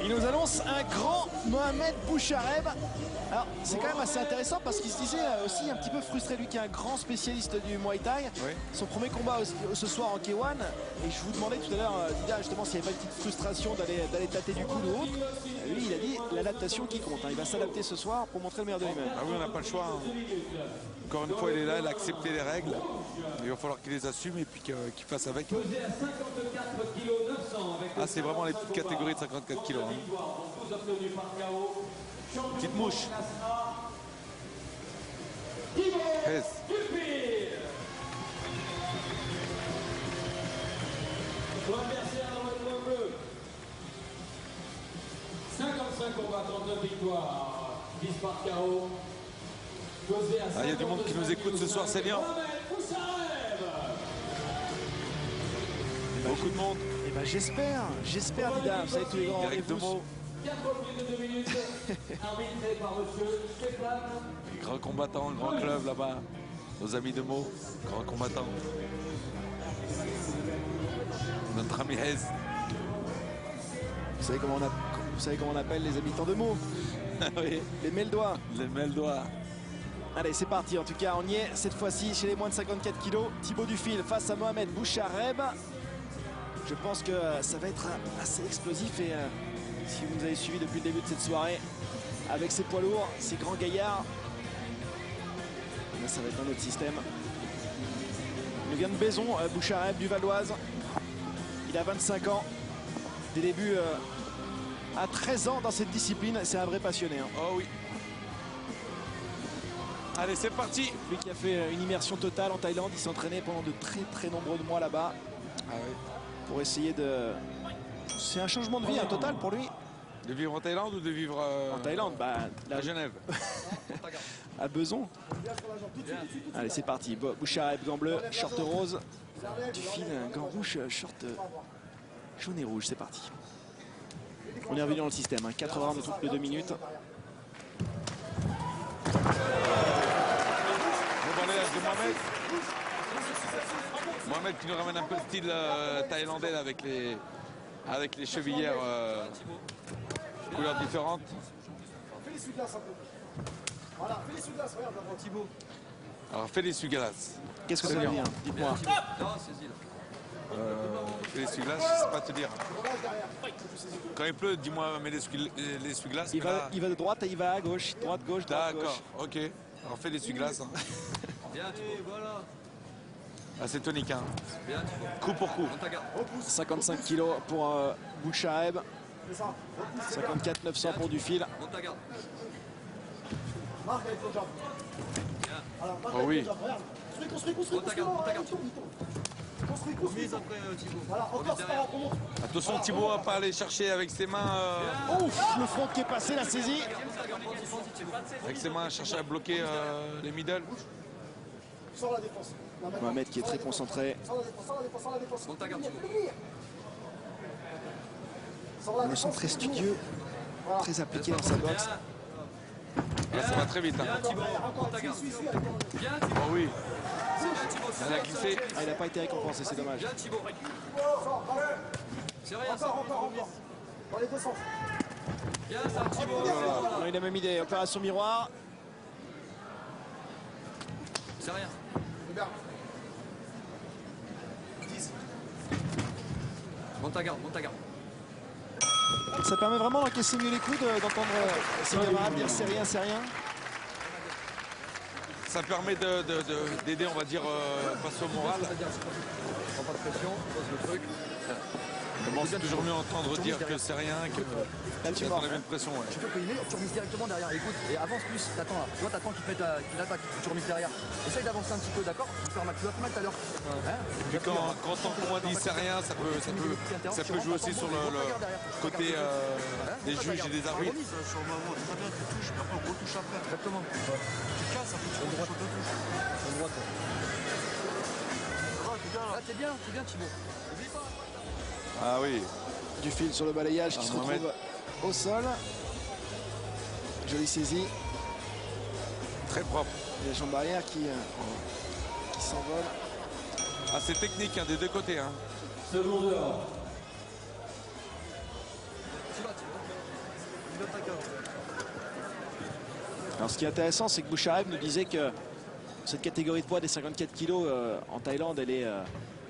Il nous annonce un grand Mohamed Bouchareb. Alors c'est quand même assez intéressant parce qu'il se disait aussi un petit peu frustré, lui qui est un grand spécialiste du Muay Thai. Oui. Son premier combat ce soir en K1. Et je vous demandais tout à l'heure, Didier, justement s'il n'y avait pas une petite frustration d'aller tâter du coude ou autre. Lui il a dit l'adaptation qui compte. Il va s'adapter ce soir pour montrer le meilleur de lui-même. Ah oui, on n'a pas le choix. Encore une fois il est là, il a accepté les règles. Il va falloir qu'il les assume et puis qu'il fasse avec. Ah, c'est vraiment les petites catégories de 54 kilos. Hein. Petite mouche. Yes. Son adversaire dans le coin bleu. 55 combats, 39 victoires. 10 par KO. Il y a du monde qui nous écoute ce soir, c'est bien. Beaucoup de monde. Et ben j'espère, Dida, vous savez tous les grands rendez-vous. Grand combattant, grand club là-bas. Nos amis de Meaux, grand combattant. Notre ami Hez. Vous savez comment on appelle les habitants de Meaux? Oui. Les Meldois. Les Meldois. Allez, c'est parti. En tout cas, on y est cette fois-ci chez les moins de 54 kilos. Thibaut Dufil face à Mohamed Bouchareb. Je pense que ça va être assez explosif et si vous nous avez suivis depuis le début de cette soirée avec ces poids lourds, ces grands gaillards, là, ça va être un autre système. Il vient de Baison, Bouchareb du Val-d'Oise. Il a 25 ans. Des débuts à 13 ans dans cette discipline. C'est un vrai passionné. Hein. Oh oui. Allez, c'est parti. Lui qui a fait une immersion totale en Thaïlande. Il s'est entraîné pendant de très nombreux mois là-bas. Ah oui. Pour essayer de... C'est un changement de vie, un total pour lui. De vivre en Thaïlande ou de vivre en Thaïlande, bah, à Genève. À Beson. Allez, c'est parti. Bouchareb, gant bleu, short rose. Dufil, gant rouge, short jaune et rouge. C'est parti. On est revenu dans le système. Hein. 4 rounds de 2 minutes. Mohamed qui nous ramène un peu le style thaïlandais là, avec les chevillères couleurs différentes. Fais les sous-glaces un peu. Voilà, fais les sous-glaces, regarde là, Thibaut. Alors fais les sous-glaces. Qu'est-ce que ça veut dire? Dites-moi. Fais les sous-glaces, je sais pas te dire. Quand il pleut, dis-moi, mets les sous-glaces. Il va de droite et il va à gauche. Droite, gauche, droite, gauche. D'accord, ok. Alors fais les sous-glaces. Hein. Bien, voilà. Ah, c'est tonique, hein. Bien, coup pour coup. 55 kilos pour Bouchareb. 54 900 pour Dufil. Oh oui. Attention, Thibaut va pas aller chercher avec ses mains. Ouf, le front qui est passé, la saisie. Avec ses mains, chercher à bloquer les middle. Mohamed qui est très concentré. On le sent très studieux, très appliqué dans sa boxe. Là, ça va très vite. Hein. Oh oui. Elle a glissé. Ah, il n'a pas été récompensé, c'est dommage. C'est rien, ça. Dans les deux sens. Bien, ça, Thibaut. Non, il a même mis des opérations miroirs. C'est rien. 10. Monte ta garde, monte ta garde. Ça permet vraiment d'encaisser mieux les coups, d'entendre ses camarades dire c'est rien, c'est rien. Ça permet d'aider, on va dire, face au moral. Prends pas de pression, pose le truc. C'est toujours mieux entendre dire que c'est rien que tu enlèves une pression. Ouais. Tu peux coliner, tu remises directement derrière. Écoute, et avance plus, t'attends là. Tu vois, t'attends qu'il attaque, tu remises derrière. Essaye d'avancer un petit peu, d'accord? Tu vas faire mal tout à l'heure. Et puis quand on dit c'est rien, ça peut jouer aussi sur le côté des juges et des arbitres. Sur le moment, très bien, tu touches, mais après on retouche après. Exactement. Tu casses, après tu retouches, on te touche. Droite. Là, t'es bien Thibaut. N'oublie pas. Ah oui. Dufil sur le balayage qui se Mohamed. retrouve au sol. Jolie saisie. Très propre. Et la jambe arrière qui s'envole. Ah, c'est technique hein, des deux côtés. Hein. Seconde heure. Alors ce qui est intéressant, c'est que Bouchareb nous disait que cette catégorie de poids des 54 kg en Thaïlande, elle est,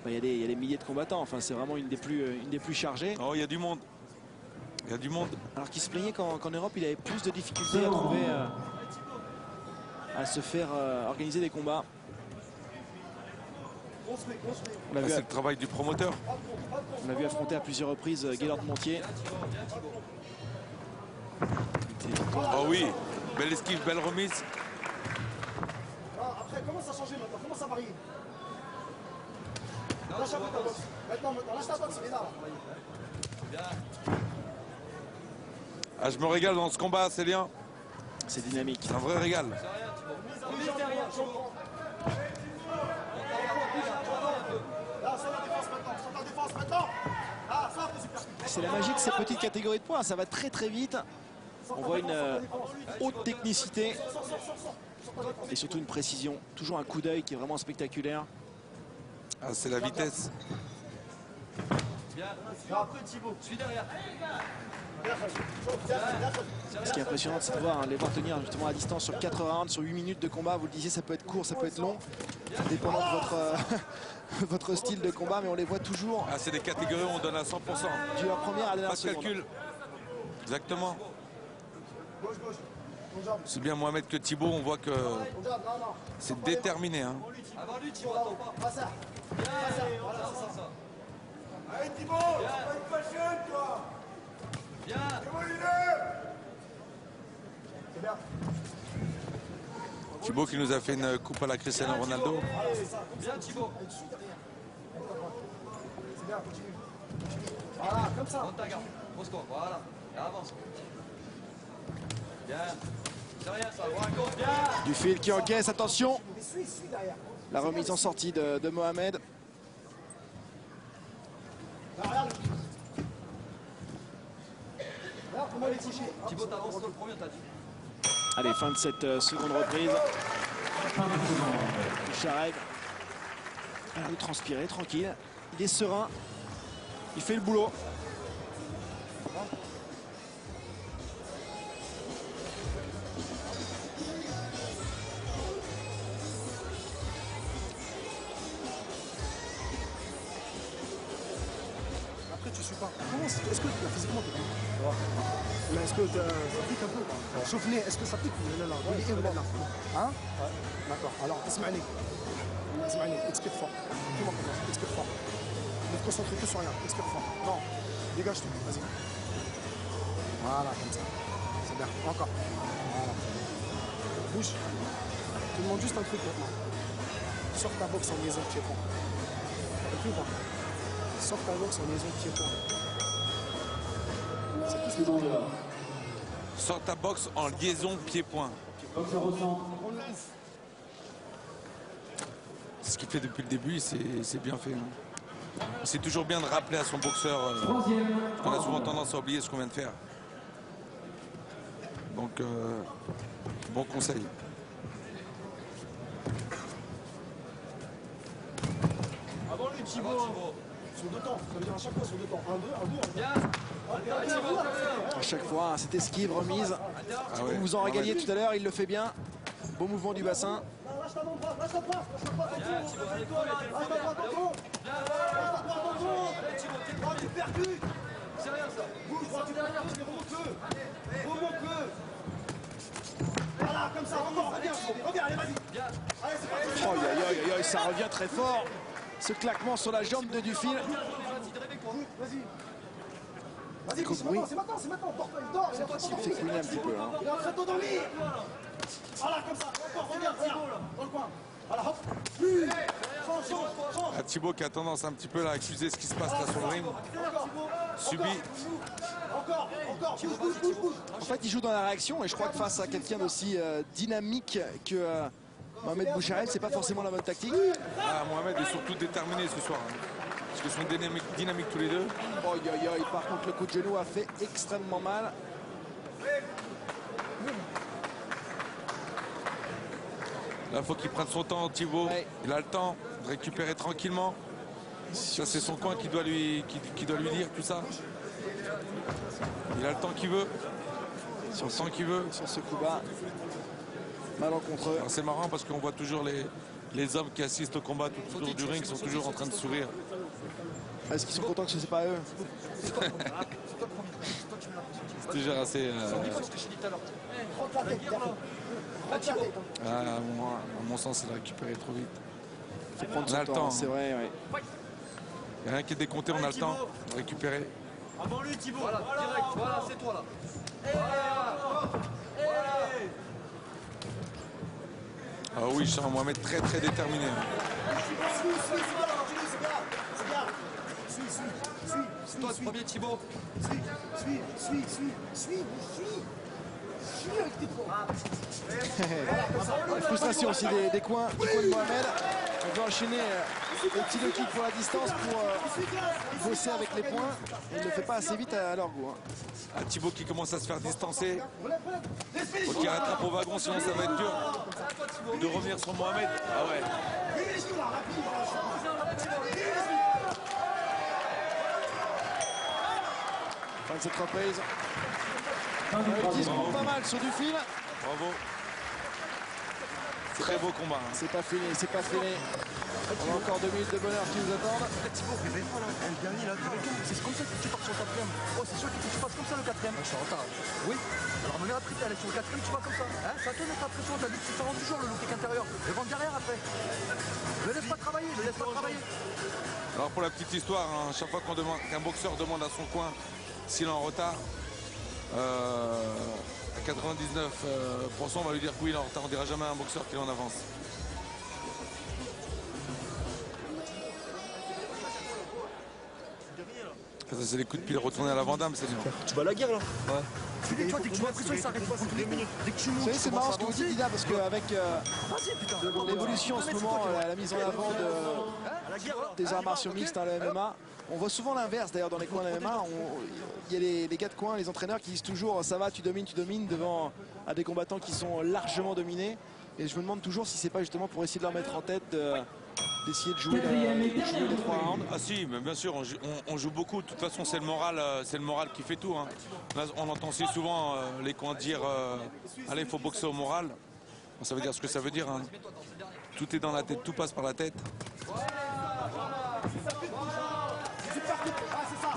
il y a des milliers de combattants. Enfin, c'est vraiment une des plus chargées. Oh, il y a du monde. Il y a du monde. Alors qu'il se plaignait qu'en Europe, il avait plus de difficultés à trouver, à se faire organiser des combats. C'est le travail du promoteur. On l'a vu affronter à plusieurs reprises Gaylord Montier. Oh oui, belle esquive, belle remise. Après, commence à changer maintenant, commence à varier. Lâche un peu ta boxe. Maintenant, lâche ta boxe, Ménard. Ah, je me régale dans ce combat, c'est bien. C'est dynamique. C'est un vrai régal. C'est la magie de ces petites catégories de poids. Ça va très très vite. On voit une haute technicité et surtout une précision. Toujours un coup d'œil qui est vraiment spectaculaire. Ah, c'est la vitesse. Bien. Après Thibaut, suis derrière. Ce qui est impressionnant, c'est de voir les voir tenir justement à distance sur 4 rounds, sur 8 minutes de combat. Vous le disiez, ça peut être court, ça peut être long, dépendant de votre style de combat, mais on les voit toujours. Ah, c'est des catégories où on donne à 100%. Du la première à la Pas dernière de seconde. calcul. Exactement. C'est bien Mohamed que Thibaut, on voit que c'est déterminé. Hein. Avant lui, Thibaut, attends pas. Allez Thibaut, pas une passion toi. Bien. C'est bien. Thibaut qui nous a fait une coupe à la Cristiano Ronaldo. Bien Thibaut. C'est bien, continue. Voilà, comme ça. Monte ta garde. Pose-toi, voilà. Et avance. Bien. C'est rien ça, voilà, go. Bien. Dufil qui encaisse, attention. Mais suis derrière. La remise en sortie de Mohamed. Là, regarde. Regarde comment il est couché. Thibaut, t'avances sur le premier, t'as dit. Allez, fin de cette seconde reprise. Bouchareb a l'air de transpirer, tranquille. Il est serein. Il fait le boulot. Après, tu suis pas. Comment est-ce que physiquement t'es comment? Mais est-ce que ça pique un peu? Chauffe-nez, est-ce que ça pique? لا لا قولي ايه ولا لا؟ Hein? D'accord. Alors, اسمعني. اسمعني, expire fort. Tout le monde commence, expire fort. Ne te concentre que sur rien, expire fort. Non, dégage-toi, vas-y. Voilà, comme ça. C'est bien, encore. Voilà. Bouge. Je te demande juste un truc maintenant. Sors ta boxe en liaison pied-point. T'as compris ou pas? Sors ta boxe en liaison pied-point. C'est tout ce que je veux dire. Sors ta boxe en liaison pied-point. C'est ce qu'il fait depuis le début, c'est bien fait. Hein. C'est toujours bien de rappeler à son boxeur. On a souvent tendance à oublier ce qu'on vient de faire. Donc, bon conseil. Avant lui, Thibaut. Sur deux temps, ça veut dire à chaque fois sur deux temps. Un, deux, un, deux. Bien. À chaque fois, cette esquive remise. Ah ouais, Vous vous en régaliez tout à l'heure, il le fait bien. Beau mouvement du bassin. Lâche ta main droite, lâche ta droite, lâche ta droite, attention. Tu percutes. C'est rien ça. Bouge, droite, tu derrière, tu remonte-le. Remonte-le. Voilà, comme ça, encore, reviens, allez, vas-y. Allez, c'est parti. Oh, aïe, aïe, aïe, ça revient très fort. Ce claquement sur la jambe de Dufil. Vas-y. Vas-y, Écoute, c'est oui. maintenant, c'est maintenant. Il dort, il est en train de Il fait t'endormir. couiner un petit peu. Hein. Il est en train de t'endormir. Voilà, comme ça, encore, regarde, dans le coin. Voilà, hop. Change. Ah, Thibaut qui a tendance un petit peu là, à accuser ce qui se passe là sur le ring. Subi. Encore, bouge. En fait, il joue dans la réaction et je crois que face à quelqu'un d'aussi dynamique que Mohamed Bouchareb, c'est pas forcément la bonne tactique. Ah, Mohamed est surtout déterminé ce soir. Hein. Parce qu'ils sont dynamiques tous les deux. Aïe, aïe, aïe. Par contre, le coup de genou a fait extrêmement mal. Là, il faut qu'il prenne son temps, Thibaut. Ouais. Il a le temps de récupérer tranquillement. Ça, c'est son coin qui doit lui dire tout ça. Il a le temps qu'il veut. Sur le temps qu'il veut. Sur ce coup bas. malencontreux. C'est marrant parce qu'on voit toujours les hommes qui assistent au combat tout autour du ring sont toujours en train de sourire. Est-ce qu'ils sont contents que ce n'est pas eux? C'est toujours assez... à mon sens, il a récupéré trop vite. Faut prendre On son a le temps, temps. c'est vrai. Ouais. Il n'y a rien qui est décompté, on a le temps de récupérer. Avant lui, Thibaut. Voilà, direct. Voilà, c'est toi là. Ah oui, je sens Mohamed très très déterminé. C'est toi le premier, Thibaut. La frustration aussi des coins de Mohamed. On veut enchaîner les petits low kicks pour la distance pour bosser avec les points. Il ne le fait pas assez vite à leur goût. Ah, Thibaut qui commence à se faire distancer. Faut qu'il rattrape au wagon, sinon ça va être dur de revenir sur Mohamed. Ah ouais. Fin de cette reprise. Ils se pas mal sur du fil. Bravo. Très beau combat. Hein. C'est pas fini, c'est pas fini. On a encore 2 minutes de bonheur qui nous attendent. Thibaut, réveille pas là, le dernier là, c'est comme ça que tu pars sur le quatrième. Oh, c'est sûr qu'il faut que tu fasses comme ça le quatrième. Je suis en retard. Oui. Alors, maintenant après, t'es allé sur le quatrième, tu vas comme ça. Hein, ça te met ta pression, t'as dit que tu t'en rends toujours le low kick intérieur. Le ventre derrière après. Ne laisse pas travailler, ne laisse pas travailler. Alors pour la petite histoire, hein, chaque fois qu'un boxeur demande à son coin s'il est en retard, à 99%, on va lui dire que oui, il est en retard. On ne dira jamais à un boxeur qu'il est en avance. Ça, c'est les coups de pied retournés à la Vandame, c'est bien. Tu vas à la guerre là. Ouais. Tu vois, dès que tu vois la pression, il s'arrête pas. Dès que tu montes, Vous savez, c'est marrant ce que vous dites, Dida, parce qu'avec l'évolution en ce moment, la mise en avant des arts martiaux mixtes à la MMA, on voit souvent l'inverse d'ailleurs dans les coins de la MMA. Il y a les gars de coin, les entraîneurs qui disent toujours ça va, tu domines devant à des combattants qui sont largement dominés. Et je me demande toujours si c'est pas justement pour essayer de leur mettre en tête d'essayer de jouer les 3 rounds. Ah si, mais bien sûr, on joue beaucoup. De toute façon, c'est le moral qui fait tout. Hein. Là, on entend si souvent les coins dire allez, il faut boxer au moral. Bon, ça veut dire ce que ça veut dire. Hein. Tout est dans la tête, tout passe par la tête.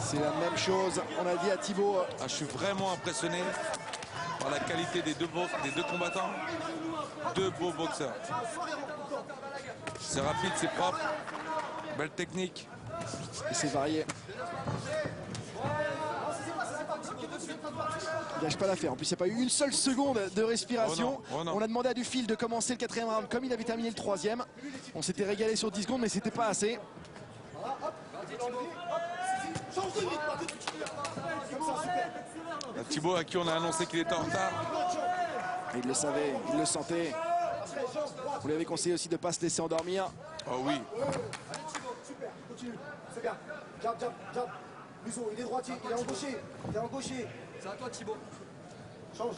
C'est la même chose, on a dit à Thibaut. Ah, je suis vraiment impressionné par la qualité des deux combattants. Deux beaux boxeurs. C'est rapide, c'est propre. Belle technique. Et c'est varié. Il lâche pas l'affaire. En plus, il n'y a pas eu une seule seconde de respiration. Oh non. On a demandé à Dufil de commencer le 4e round comme il avait terminé le 3e. On s'était régalé sur 10 secondes, mais c'était pas assez. Thibaut, à qui on a annoncé qu'il était en retard. Il le savait, il le sentait. Vous lui avez conseillé aussi de ne pas se laisser endormir. Oh oui. Super, continue, c'est bien. Jab, jab, jab. Musso, il est droitier, il est en gaucher. Il est en gaucher. C'est à toi, Thibaut. Change.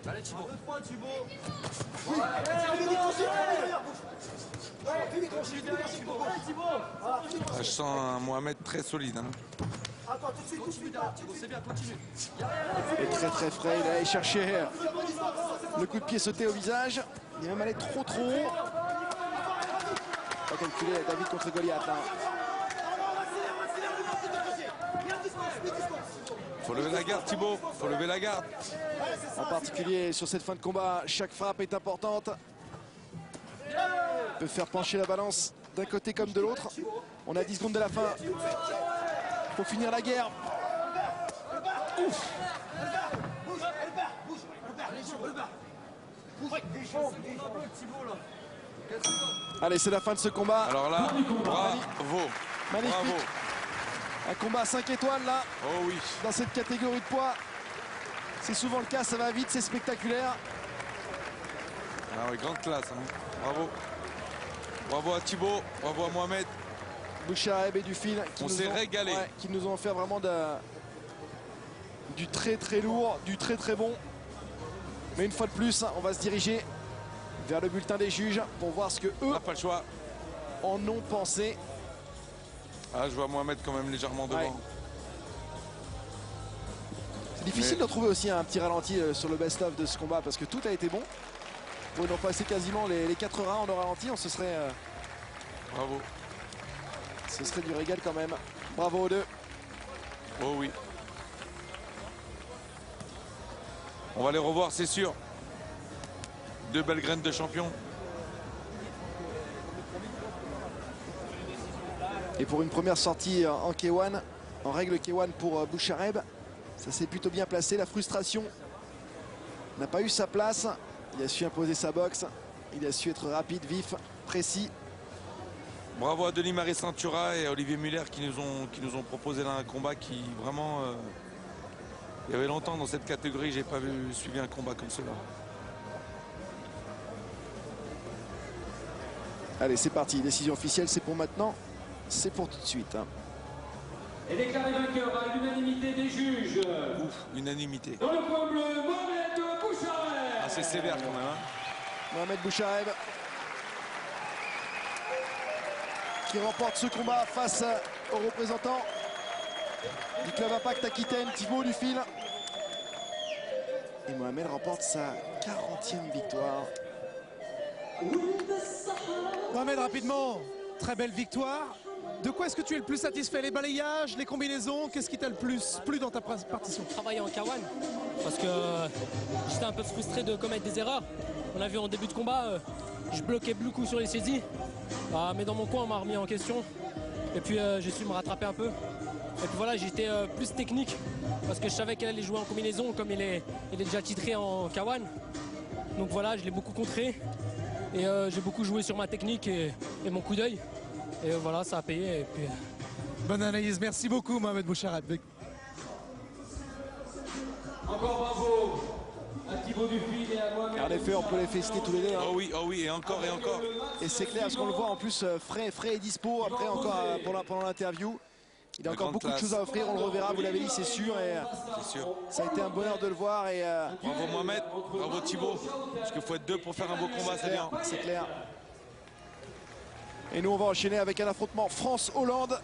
Allez, Thibaut. 2 points, Thibaut. Oui, fais des crochets, fais des crochets, Ah, je sens un Mohamed très solide. Hein. Attends, tout de suite, Continue derrière, Thibaut, c'est bien, continue. Et très frais, il allait chercher le coup de pied sauté au visage. Il est même allé trop haut. Pas calculé David contre Goliath. Hein. Faut lever la garde, Thibaut. Faut lever la garde. En particulier sur cette fin de combat, chaque frappe est importante. Peut faire pencher la balance d'un côté comme de l'autre. On a 10 secondes de la fin. Pour finir la guerre. Ouf. Allez, c'est la fin de ce combat. Alors là, bravo. Magnifique. Bravo. Un combat à 5 étoiles là, Oh oui. dans cette catégorie de poids. C'est souvent le cas, ça va vite, c'est spectaculaire. Ah oui, grande classe. Hein. Bravo. Bravo à Thibaut. Bravo à Mohamed. Bouchareb et Dufil On s'est régalé. Qui nous ont offert vraiment du très lourd, du très bon. Mais une fois de plus, on va se diriger vers le bulletin des juges pour voir ce que On eux n'a pas le choix. en ont pensé. Ah, je vois Mohamed quand même légèrement devant. Ouais. C'est difficile de trouver aussi un petit ralenti sur le best-of de ce combat parce que tout a été bon. Pour nous passer quasiment les 4 rounds en ralenti, on se serait... Bravo. Ce serait du régal quand même. Bravo aux deux. Oh oui. On va les revoir, c'est sûr. Deux belles graines de champion. Et pour une première sortie en K1, en règle K1 pour Bouchareb, ça s'est plutôt bien placé. La frustration n'a pas eu sa place. Il a su imposer sa boxe. Il a su être rapide, vif, précis. Bravo à Denis Marie-Centura et à Olivier Muller qui nous ont proposé là un combat qui vraiment... il y avait longtemps dans cette catégorie, j'ai pas suivi un combat comme cela. Allez, c'est parti. Décision officielle, c'est pour maintenant. C'est pour tout de suite. Et déclaré vainqueur à l'unanimité des juges. Ouf, unanimité. Dans le coin bleu, Mohamed Bouchareb. Assez sévère quand même. Hein. Mohamed Bouchareb qui remporte ce combat face au représentant du club Impact Aquitaine, Thibaut Dufil. Et Mohamed remporte sa 40e victoire. Mohamed, rapidement, très belle victoire. De quoi est-ce que tu es le plus satisfait? Les balayages, les combinaisons? Qu'est-ce qui t'a le plus plu dans ta partition? Travailler en K1 parce que j'étais un peu frustré de commettre des erreurs. On a vu en début de combat, je bloquais beaucoup sur les saisies. Mais dans mon coin, on m'a remis en question. Et puis j'ai su me rattraper un peu. Et puis voilà, j'étais plus technique parce que je savais qu'elle allait jouer en combinaison comme il est déjà titré en K1. Donc voilà, je l'ai beaucoup contré. Et j'ai beaucoup joué sur ma technique et mon coup d'œil. Et voilà, ça a payé. Et puis... Bonne analyse, merci beaucoup Mohamed Bouchareb. Encore bravo à Thibaut Dufil et à Mohamed. En effet, on peut les féliciter tous les deux. Hein. Oh oui, et encore et encore. Et c'est clair, parce qu'on le voit en plus frais et dispo. Après, encore pendant l'interview. Il a encore beaucoup de choses à offrir, on le reverra, vous l'avez dit, c'est sûr. Et ça a été un bonheur de le voir. Et, bravo Mohamed, bravo Thibaut. Parce qu'il faut être deux pour faire un beau combat, c'est bien. C'est clair. Et nous, on va enchaîner avec un affrontement France-Hollande.